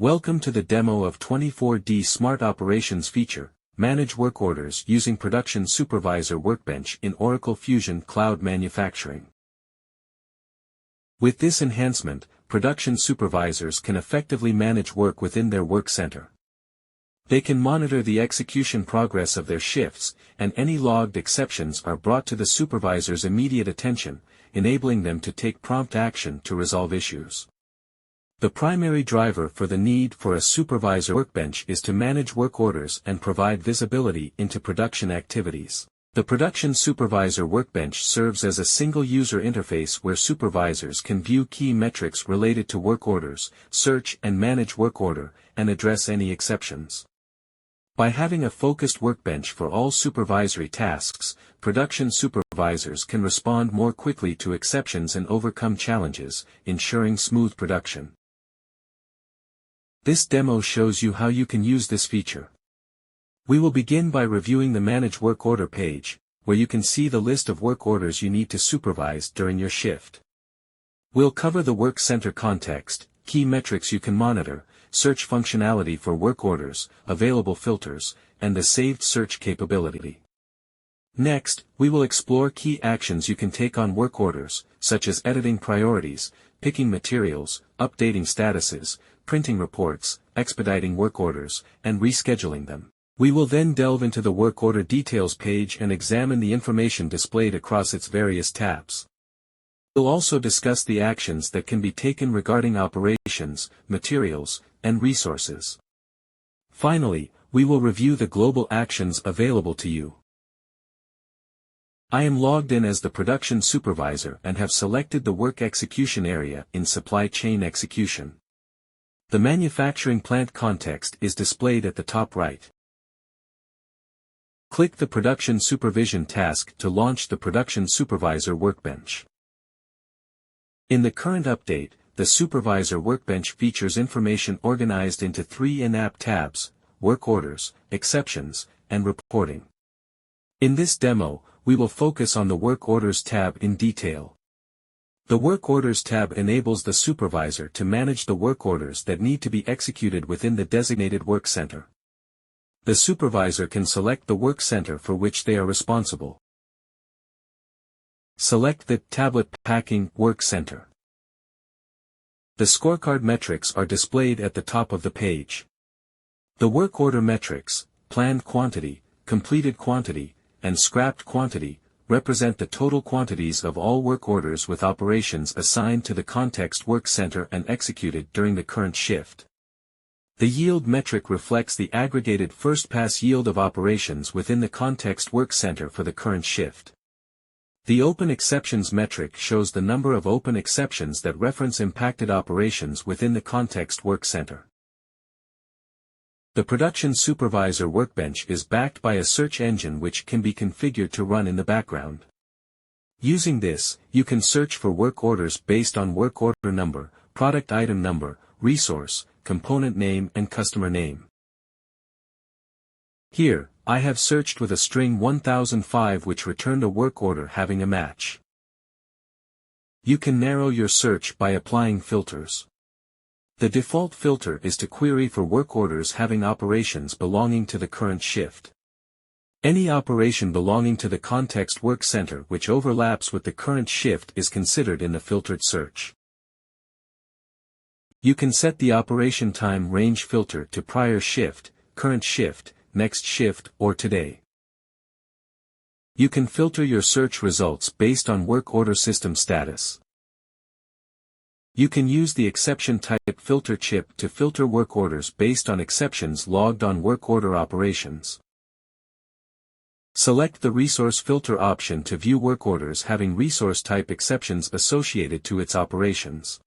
Welcome to the demo of 24D Smart Operations feature, Manage Work Orders using Production Supervisor Workbench in Oracle Fusion Cloud Manufacturing. With this enhancement, production supervisors can effectively manage work within their work center. They can monitor the execution progress of their shifts, and any logged exceptions are brought to the supervisor's immediate attention, enabling them to take prompt action to resolve issues. The primary driver for the need for a supervisor workbench is to manage work orders and provide visibility into production activities. The production supervisor workbench serves as a single user interface where supervisors can view key metrics related to work orders, search and manage work order, and address any exceptions. By having a focused workbench for all supervisory tasks, production supervisors can respond more quickly to exceptions and overcome challenges, ensuring smooth production. This demo shows you how you can use this feature. We will begin by reviewing the Manage Work Order page, where you can see the list of work orders you need to supervise during your shift. We'll cover the work center context, key metrics you can monitor, search functionality for work orders, available filters, and the saved search capability. Next, we will explore key actions you can take on work orders, such as editing priorities, picking materials, updating statuses, printing reports, expediting work orders, and rescheduling them. We will then delve into the work order details page and examine the information displayed across its various tabs. We'll also discuss the actions that can be taken regarding operations, materials, and resources. Finally, we will review the global actions available to you. I am logged in as the production supervisor and have selected the work execution area in supply chain execution. The manufacturing plant context is displayed at the top right. Click the Production Supervision task to launch the Production Supervisor Workbench. In the current update, the Supervisor Workbench features information organized into 3 in-app tabs: Work Orders, Exceptions, and Reporting. In this demo, we will focus on the Work Orders tab in detail. The Work Orders tab enables the supervisor to manage the work orders that need to be executed within the designated work center. The supervisor can select the work center for which they are responsible. Select the Tablet Packing Work Center. The scorecard metrics are displayed at the top of the page. The work order metrics, planned quantity, completed quantity, and scrapped quantity, represent the total quantities of all work orders with operations assigned to the context work center and executed during the current shift. The yield metric reflects the aggregated first-pass yield of operations within the context work center for the current shift. The open exceptions metric shows the number of open exceptions that reference impacted operations within the context work center. The Production Supervisor Workbench is backed by a search engine which can be configured to run in the background. Using this, you can search for work orders based on work order number, product item number, resource, component name and customer name. Here, I have searched with a string 1005 which returned a work order having a match. You can narrow your search by applying filters. The default filter is to query for work orders having operations belonging to the current shift. Any operation belonging to the context work center which overlaps with the current shift is considered in the filtered search. You can set the operation time range filter to prior shift, current shift, next shift, or today. You can filter your search results based on work order system status. You can use the exception type filter chip to filter work orders based on exceptions logged on work order operations. Select the resource filter option to view work orders having resource type exceptions associated to its operations.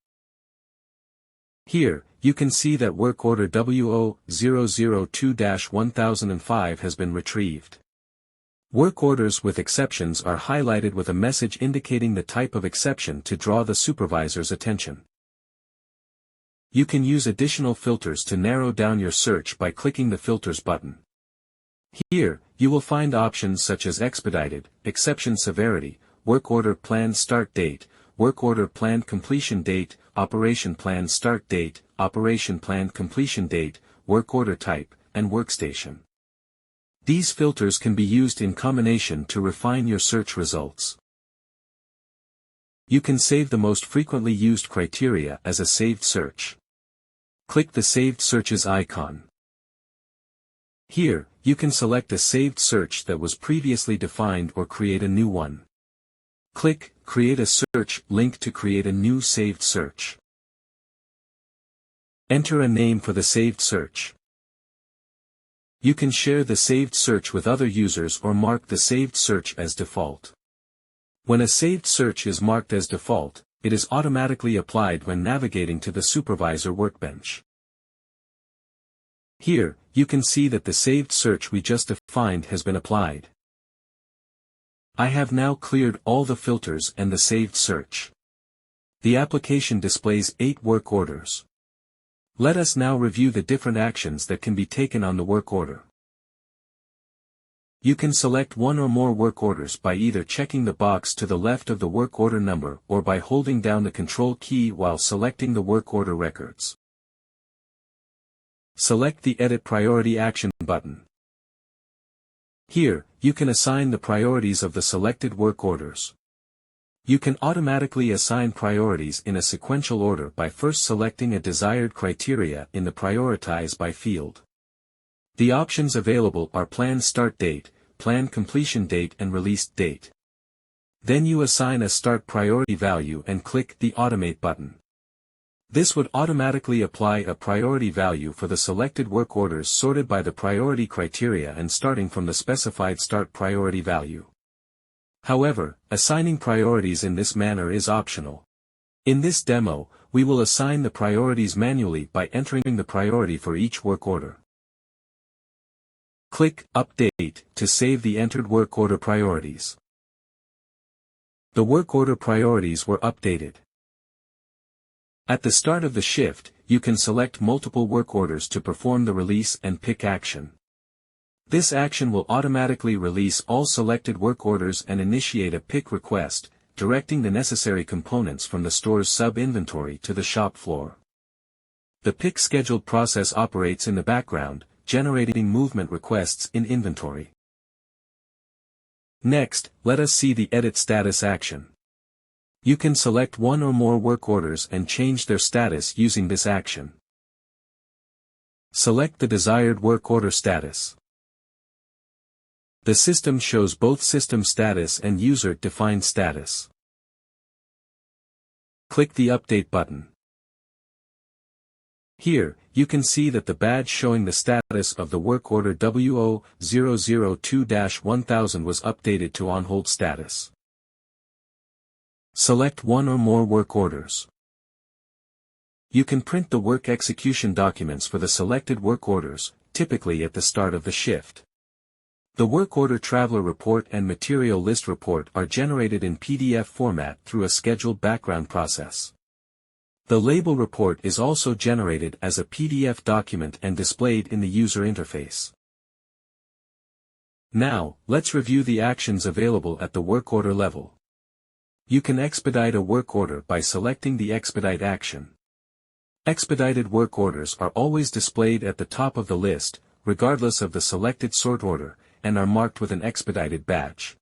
Here, you can see that work order WO002-1005 has been retrieved. Work orders with exceptions are highlighted with a message indicating the type of exception to draw the supervisor's attention. You can use additional filters to narrow down your search by clicking the Filters button. Here, you will find options such as Expedited, Exception Severity, Work Order Planned Start Date, Work Order Planned Completion Date, operation plan start date, operation plan completion date, work order type, and workstation. These filters can be used in combination to refine your search results. You can save the most frequently used criteria as a saved search. Click the Saved Searches icon. Here, you can select a saved search that was previously defined or create a new one. Click Create a Search link to create a new saved search. Enter a name for the saved search. You can share the saved search with other users or mark the saved search as default. When a saved search is marked as default, it is automatically applied when navigating to the Supervisor workbench. Here, you can see that the saved search we just defined has been applied. I have now cleared all the filters and the saved search. The application displays 8 work orders. Let us now review the different actions that can be taken on the work order. You can select one or more work orders by either checking the box to the left of the work order number or by holding down the Control key while selecting the work order records. Select the Edit Priority Action button. Here, you can assign the priorities of the selected work orders. You can automatically assign priorities in a sequential order by first selecting a desired criteria in the Prioritize By field. The options available are Plan Start Date, Plan Completion Date and Release Date. Then you assign a start priority value and click the Automate button. This would automatically apply a priority value for the selected work orders sorted by the priority criteria and starting from the specified start priority value. However, assigning priorities in this manner is optional. In this demo, we will assign the priorities manually by entering the priority for each work order. Click Update to save the entered work order priorities. The work order priorities were updated. At the start of the shift, you can select multiple work orders to perform the release and pick action. This action will automatically release all selected work orders and initiate a pick request, directing the necessary components from the store's sub-inventory to the shop floor. The pick scheduled process operates in the background, generating movement requests in inventory. Next, let us see the Edit Status action. You can select one or more work orders and change their status using this action. Select the desired work order status. The system shows both system status and user-defined status. Click the Update button. Here, you can see that the badge showing the status of the work order WO002-1000 was updated to On Hold status. Select one or more work orders. You can print the work execution documents for the selected work orders, typically at the start of the shift. The work order traveler report and material list report are generated in PDF format through a scheduled background process. The label report is also generated as a PDF document and displayed in the user interface. Now, let's review the actions available at the work order level. You can expedite a work order by selecting the Expedite action. Expedited work orders are always displayed at the top of the list, regardless of the selected sort order, and are marked with an expedited badge.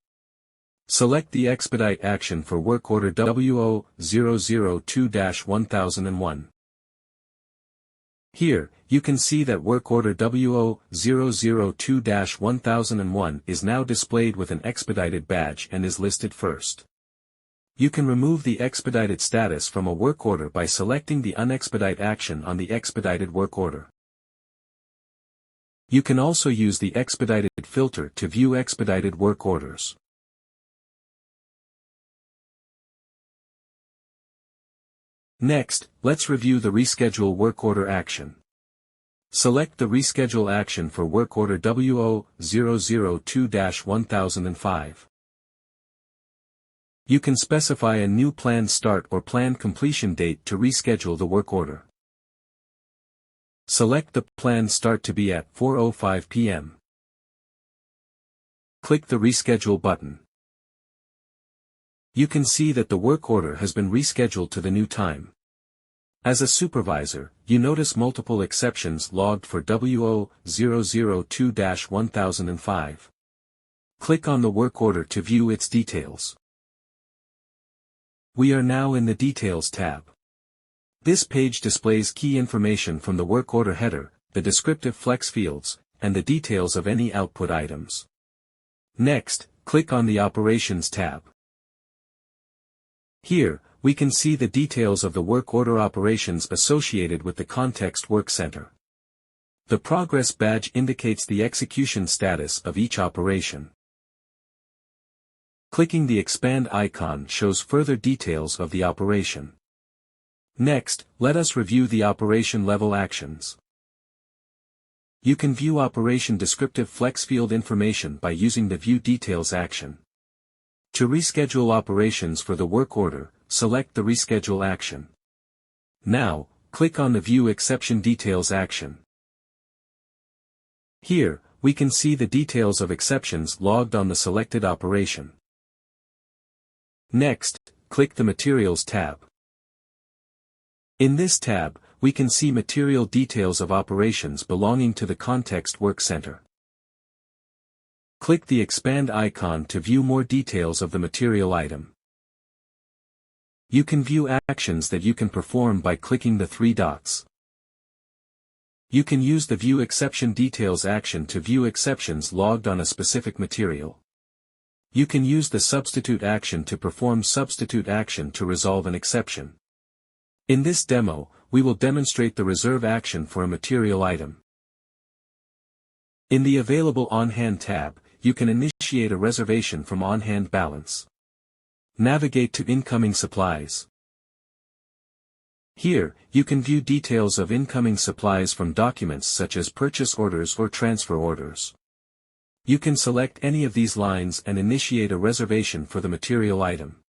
Select the Expedite action for work order WO002-1001. Here, you can see that work order WO002-1001 is now displayed with an expedited badge and is listed first. You can remove the expedited status from a work order by selecting the Unexpedite action on the expedited work order. You can also use the Expedited filter to view expedited work orders. Next, let's review the Reschedule work order action. Select the Reschedule action for work order WO002-1005. You can specify a new planned start or planned completion date to reschedule the work order. Select the planned start to be at 4:05 p.m. Click the Reschedule button. You can see that the work order has been rescheduled to the new time. As a supervisor, you notice multiple exceptions logged for W0002-1005. Click on the work order to view its details. We are now in the Details tab. This page displays key information from the work order header, the descriptive flex fields, and the details of any output items. Next, click on the Operations tab. Here, we can see the details of the work order operations associated with the Context Work Center. The progress badge indicates the execution status of each operation. Clicking the Expand icon shows further details of the operation. Next, let us review the operation level actions. You can view operation descriptive flex field information by using the View Details action. To reschedule operations for the work order, select the Reschedule action. Now, click on the View Exception Details action. Here, we can see the details of exceptions logged on the selected operation. Next, click the Materials tab. In this tab, we can see material details of operations belonging to the Context Work Center. Click the Expand icon to view more details of the material item. You can view actions that you can perform by clicking the three dots. You can use the View Exception Details action to view exceptions logged on a specific material. You can use the Substitute action to perform substitute action to resolve an exception. In this demo, we will demonstrate the Reserve action for a material item. In the Available On-Hand tab, you can initiate a reservation from on-hand balance. Navigate to Incoming Supplies. Here, you can view details of incoming supplies from documents such as purchase orders or transfer orders. You can select any of these lines and initiate a reservation for the material item.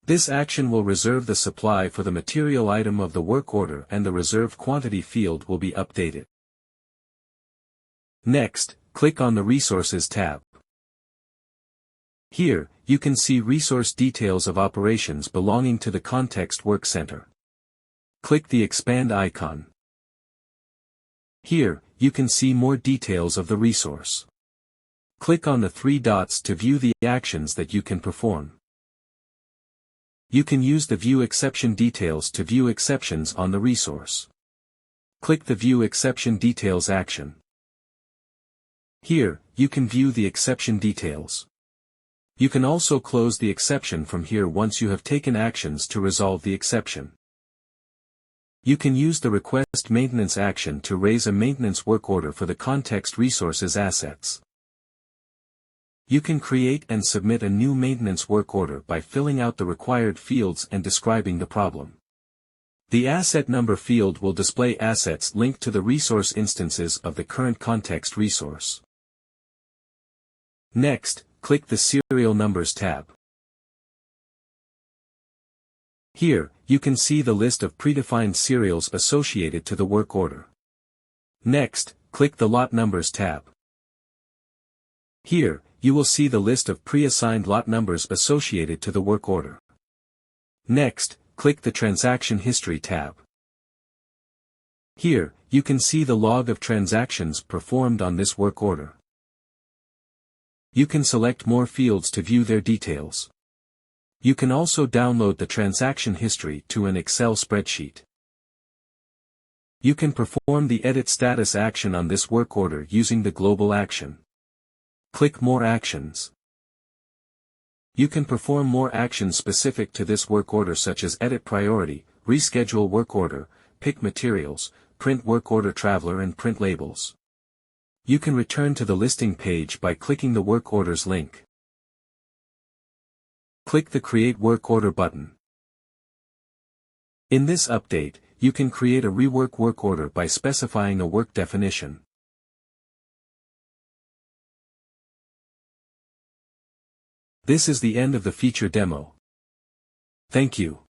This action will reserve the supply for the material item of the work order and the reserved quantity field will be updated. Next, click on the Resources tab. Here, you can see resource details of operations belonging to the Context Work Center. Click the Expand icon. Here, you can see more details of the resource. Click on the three dots to view the actions that you can perform. You can use the View Exception Details to view exceptions on the resource. Click the View Exception Details action. Here, you can view the exception details. You can also close the exception from here once you have taken actions to resolve the exception. You can use the Request Maintenance action to raise a maintenance work order for the Context Resources assets. You can create and submit a new maintenance work order by filling out the required fields and describing the problem. The Asset Number field will display assets linked to the resource instances of the current context resource. Next, click the Serial Numbers tab. Here, you can see the list of predefined serials associated to the work order. Next, click the Lot Numbers tab. Here, you will see the list of pre-assigned lot numbers associated to the work order. Next, click the Transaction History tab. Here, you can see the log of transactions performed on this work order. You can select more fields to view their details. You can also download the transaction history to an Excel spreadsheet. You can perform the Edit Status action on this work order using the global action. Click More Actions. You can perform more actions specific to this work order such as Edit Priority, Reschedule Work Order, Pick Materials, Print Work Order Traveler and Print Labels. You can return to the listing page by clicking the Work Orders link. Click the Create Work Order button. In this update, you can create a rework work order by specifying a work definition. This is the end of the feature demo. Thank you.